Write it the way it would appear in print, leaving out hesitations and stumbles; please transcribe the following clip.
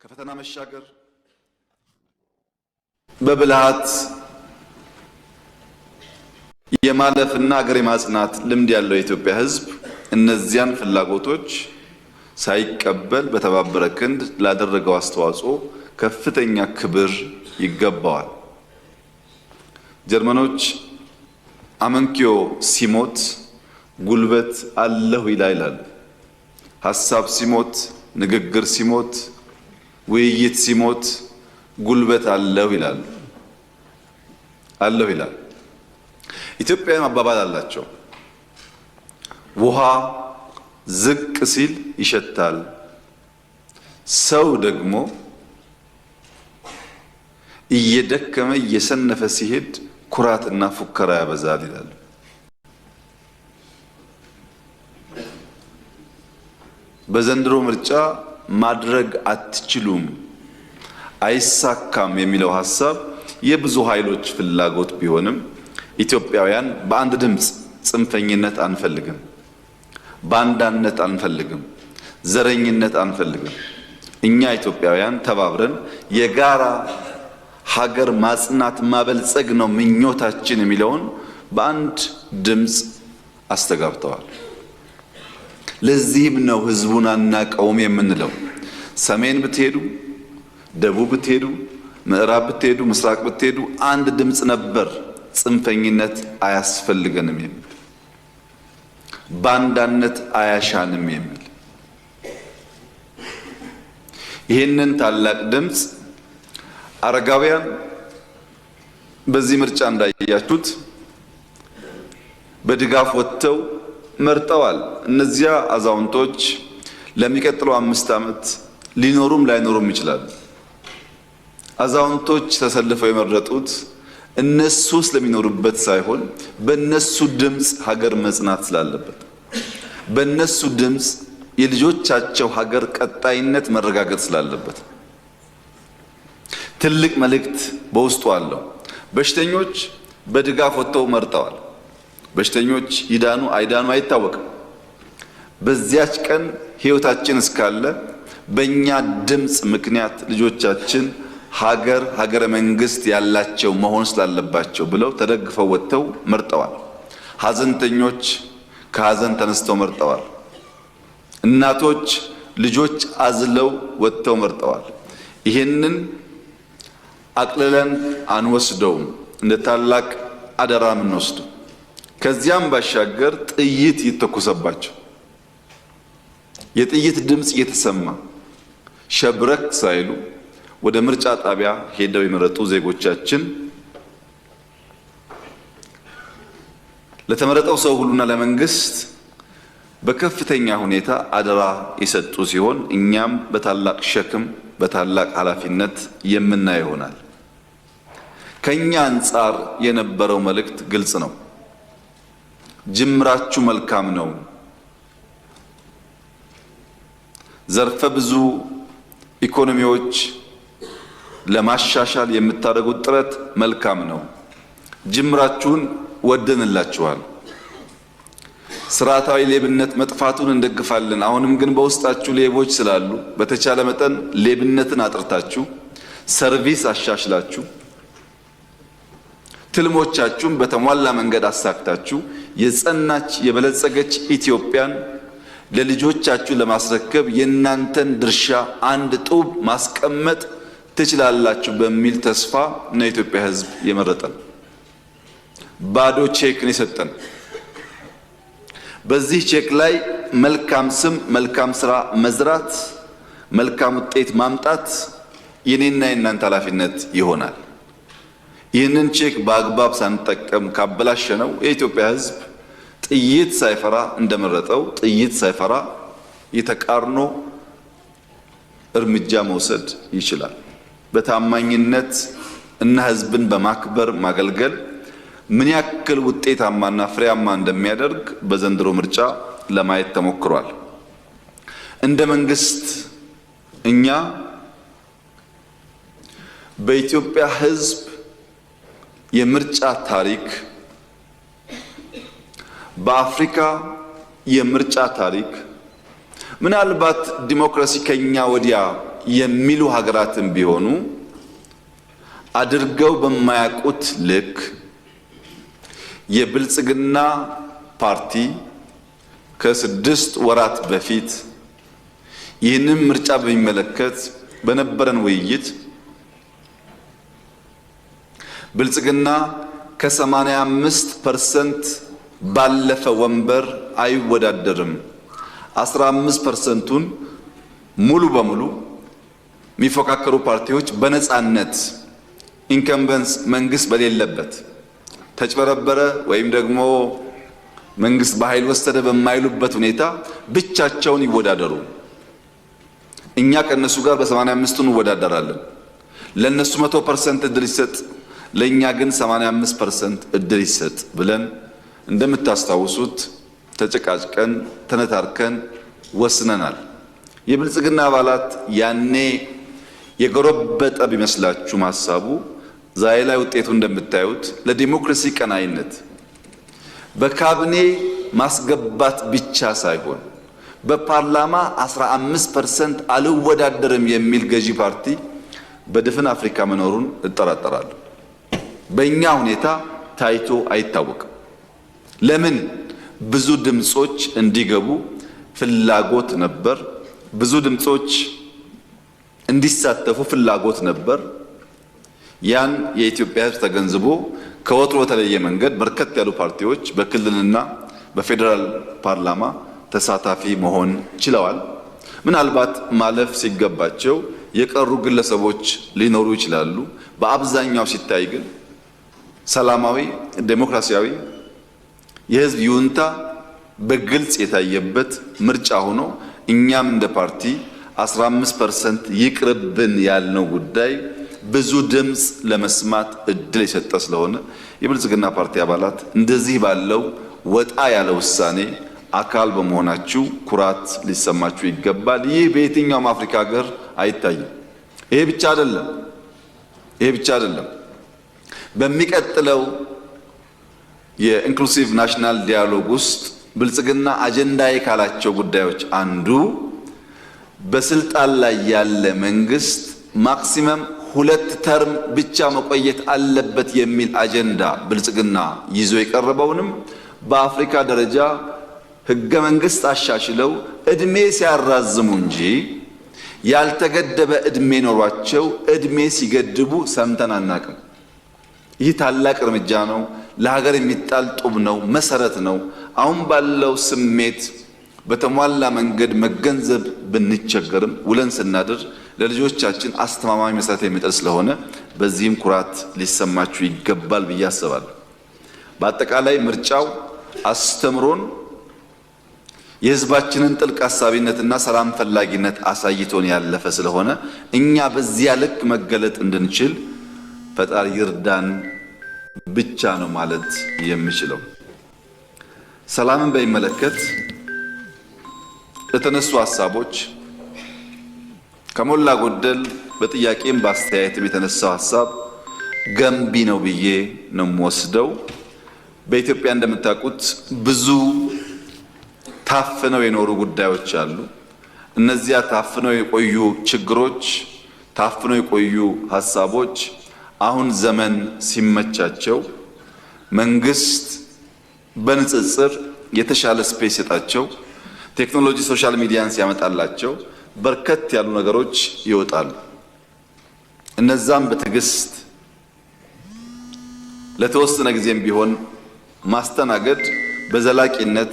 ከፈተና መሻገር በብልሃት የማለፍና ሀገር የማጽናት ልምድ ያለው የኢትዮጵያ ሕዝብ እነዚያን ፍላጎቶች ሳይቀበል በተባበረ ክንድ ላደረገው አስተዋጽኦ ከፍተኛ ክብር ይገባዋል። ጀርመኖች አመንኪዮ ሲሞት ጉልበት አለሁ ይላሉ። ሐሳብ ሲሞት፣ ንግግር ሲሞት፣ ውይይት ሲሞት ጉልበት አለሁ ይላሉ። አለሁ ይላል። ኢትዮጵያውያን አባባል አላቸው። ውሃ ዝቅ ሲል ይሸታል፣ ሰው ደግሞ እየደከመ እየሰነፈ ሲሄድ ኩራትና ፉከራ ያበዛል ይላሉ። በዘንድሮ ምርጫ ማድረግ አትችሉም፣ አይሳካም የሚለው ሐሳብ የብዙ ኃይሎች ፍላጎት ቢሆንም ኢትዮጵያውያን በአንድ ድምፅ ጽንፈኝነት አንፈልግም፣ ባንዳነት አንፈልግም፣ ዘረኝነት አንፈልግም። እኛ ኢትዮጵያውያን ተባብረን የጋራ ሀገር ማጽናት ማበልጸግ ነው ምኞታችን የሚለውን በአንድ ድምፅ አስተጋብተዋል። ለዚህም ነው ህዝቡን አናቀውም የምንለው። ሰሜን ብትሄዱ፣ ደቡብ ብትሄዱ፣ ምዕራብ ብትሄዱ፣ ምስራቅ ብትሄዱ አንድ ድምፅ ነበር፣ ጽንፈኝነት አያስፈልገንም የሚል፣ ባንዳነት አያሻንም የሚል። ይህንን ታላቅ ድምፅ አረጋውያን በዚህ ምርጫ እንዳያችሁት በድጋፍ ወጥተው መርጠዋል። እነዚያ አዛውንቶች ለሚቀጥለው 5 ዓመት ሊኖሩም ላይኖሩም ይችላሉ። አዛውንቶች ተሰልፈው የመረጡት እነሱ ስለሚኖሩበት ሳይሆን በእነሱ ድምፅ ሀገር መጽናት ስላለበት፣ በእነሱ ድምፅ የልጆቻቸው ሀገር ቀጣይነት መረጋገጥ ስላለበት ትልቅ መልእክት በውስጡ አለው። በሽተኞች በድጋፍ ወጥተው መርጠዋል። በሽተኞች ይዳኑ አይዳኑ አይታወቅም። በዚያች ቀን ህይወታችን እስካለ በእኛ ድምፅ ምክንያት ልጆቻችን ሀገረ መንግስት ያላቸው መሆን ስላለባቸው ብለው ተደግፈው ወጥተው መርጠዋል። ሀዘንተኞች ከሀዘን ተነስተው መርጠዋል። እናቶች ልጆች አዝለው ወጥተው መርጠዋል። ይሄንን አቅልለን አንወስደውም፣ እንደ ታላቅ አደራ የምንወስደው። ከዚያም ባሻገር ጥይት ይተኮሰባቸው፣ የጥይት ድምፅ እየተሰማ ሸብረክ ሳይሉ ወደ ምርጫ ጣቢያ ሄደው የመረጡ ዜጎቻችን ለተመረጠው ሰው ሁሉና ለመንግስት በከፍተኛ ሁኔታ አደራ የሰጡ ሲሆን እኛም በታላቅ ሸክም በታላቅ ኃላፊነት የምናየው ይሆናል። ከኛ አንጻር የነበረው መልእክት ግልጽ ነው። ጅምራችሁ መልካም ነው። ዘርፈ ብዙ ኢኮኖሚዎች ለማሻሻል የምታደርጉት ጥረት መልካም ነው። ጅምራችሁን ወደንላችኋል። ስርዓታዊ ሌብነት መጥፋቱን እንደግፋለን። አሁንም ግን በውስጣችሁ ሌቦች ስላሉ በተቻለ መጠን ሌብነትን አጥርታችሁ ሰርቪስ አሻሽላችሁ ትልሞቻችሁን በተሟላ መንገድ አሳክታችሁ የጸናች የበለጸገች ኢትዮጵያን ለልጆቻችሁ ለማስረከብ የእናንተን ድርሻ አንድ ጡብ ማስቀመጥ ትችላላችሁ በሚል ተስፋ ነው የኢትዮጵያ ሕዝብ የመረጠን። ባዶ ቼክን የሰጠን። በዚህ ቼክ ላይ መልካም ስም፣ መልካም ስራ መዝራት፣ መልካም ውጤት ማምጣት የኔና የእናንተ ኃላፊነት ይሆናል። ይህንን ቼክ በአግባብ ሳንጠቀም ካበላሸነው የኢትዮጵያ ሕዝብ ጥይት ሳይፈራ እንደመረጠው ጥይት ሳይፈራ የተቃርኖ እርምጃ መውሰድ ይችላል። በታማኝነት እና ሕዝብን በማክበር ማገልገል ምን ያክል ውጤታማና ፍሬያማ እንደሚያደርግ በዘንድሮ ምርጫ ለማየት ተሞክሯል። እንደ መንግስት እኛ በኢትዮጵያ ሕዝብ የምርጫ ታሪክ፣ በአፍሪካ የምርጫ ታሪክ ምናልባት ዲሞክራሲ ከኛ ወዲያ የሚሉ ሀገራትም ቢሆኑ አድርገው በማያውቁት ልክ የብልጽግና ፓርቲ ከ6 ወራት በፊት ይህንን ምርጫ በሚመለከት በነበረን ውይይት ብልጽግና ከ85% ባለፈ ወንበር አይወዳደርም፣ 15%ቱን ሙሉ በሙሉ የሚፎካከሩ ፓርቲዎች በነፃነት ኢንከምበንስ መንግስት በሌለበት ተጭበረበረ ወይም ደግሞ መንግስት በኃይል ወሰደ በማይሉበት ሁኔታ ብቻቸውን ይወዳደሩ። እኛ ከነሱ ጋር በ85ቱ እንወዳደራለን። ለነሱ 100% እድል ይሰጥ፣ ለኛ ግን 85% እድል ይሰጥ ብለን እንደምታስታውሱት ተጨቃጭቀን ተነታርከን ወስነናል። የብልጽግና አባላት ያኔ የጎረበጠ ቢመስላችሁ ሐሳቡ ዛሬ ላይ ውጤቱ እንደምታዩት ለዲሞክራሲ ቀናይነት በካቢኔ ማስገባት ብቻ ሳይሆን በፓርላማ 15% አልወዳደርም የሚል ገዢ ፓርቲ በድፍን አፍሪካ መኖሩን እጠራጠራለሁ። በእኛ ሁኔታ ታይቶ አይታወቅም። ለምን? ብዙ ድምጾች እንዲገቡ ፍላጎት ነበር። ብዙ ድምጾች እንዲሳተፉ ፍላጎት ነበር። ያን የኢትዮጵያ ሕዝብ ተገንዝቦ ከወትሮ በተለየ መንገድ በርከት ያሉ ፓርቲዎች በክልልና በፌዴራል ፓርላማ ተሳታፊ መሆን ችለዋል። ምናልባት ማለፍ ሲገባቸው የቀሩ ግለሰቦች ሊኖሩ ይችላሉ። በአብዛኛው ሲታይ ግን ሰላማዊ ዴሞክራሲያዊ የህዝብ ይሁንታ በግልጽ የታየበት ምርጫ ሆኖ እኛም እንደ ፓርቲ 15% ይቅርብን ያልነው ጉዳይ ብዙ ድምጽ ለመስማት እድል የሰጠ ስለሆነ የብልጽግና ፓርቲ አባላት እንደዚህ ባለው ወጣ ያለ ውሳኔ አካል በመሆናችሁ ኩራት ሊሰማችሁ ይገባል። ይህ በየትኛውም አፍሪካ ሀገር አይታይም። ይሄ ብቻ አይደለም። በሚቀጥለው የኢንክሉሲቭ ናሽናል ዲያሎግ ውስጥ ብልጽግና አጀንዳዬ ካላቸው ጉዳዮች አንዱ በስልጣን ላይ ያለ መንግስት ማክሲመም 2 ተርም ብቻ መቆየት አለበት የሚል አጀንዳ ብልጽግና ይዞ የቀረበውንም በአፍሪካ ደረጃ ህገ መንግስት አሻሽለው እድሜ ሲያራዝሙ እንጂ ያልተገደበ እድሜ ኖሯቸው እድሜ ሲገድቡ ሰምተን አናቅም። ይህ ታላቅ እርምጃ ነው። ለሀገር የሚጣል ጡብ ነው፣ መሰረት ነው። አሁን ባለው ስሜት በተሟላ መንገድ መገንዘብ ብንቸገርም ውለን ስናድር ለልጆቻችን አስተማማኝ መሰረት የሚጥል ስለሆነ በዚህም ኩራት ሊሰማችሁ ይገባል ብዬ አስባለሁ። በአጠቃላይ ምርጫው አስተምሮን የህዝባችንን ጥልቅ አሳቢነትና ሰላም ፈላጊነት አሳይቶን ያለፈ ስለሆነ እኛ በዚያ ልክ መገለጥ እንድንችል ፈጣሪ ይርዳን ብቻ ነው ማለት የምችለው። ሰላምን በሚመለከት ለተነሱ ሐሳቦች ከሞላ ጎደል በጥያቄም በአስተያየትም የተነሳው ሐሳብ ገንቢ ነው ብዬ ነው የምወስደው። በኢትዮጵያ እንደምታውቁት ብዙ ታፍነው የኖሩ ጉዳዮች አሉ። እነዚያ ታፍነው የቆዩ ችግሮች፣ ታፍነው የቆዩ ሐሳቦች አሁን ዘመን ሲመቻቸው መንግስት በንጽጽር የተሻለ ስፔስ የጣቸው ቴክኖሎጂ ሶሻል ሚዲያን ሲያመጣላቸው በርከት ያሉ ነገሮች ይወጣሉ። እነዛም በትዕግስት ለተወሰነ ጊዜም ቢሆን ማስተናገድ በዘላቂነት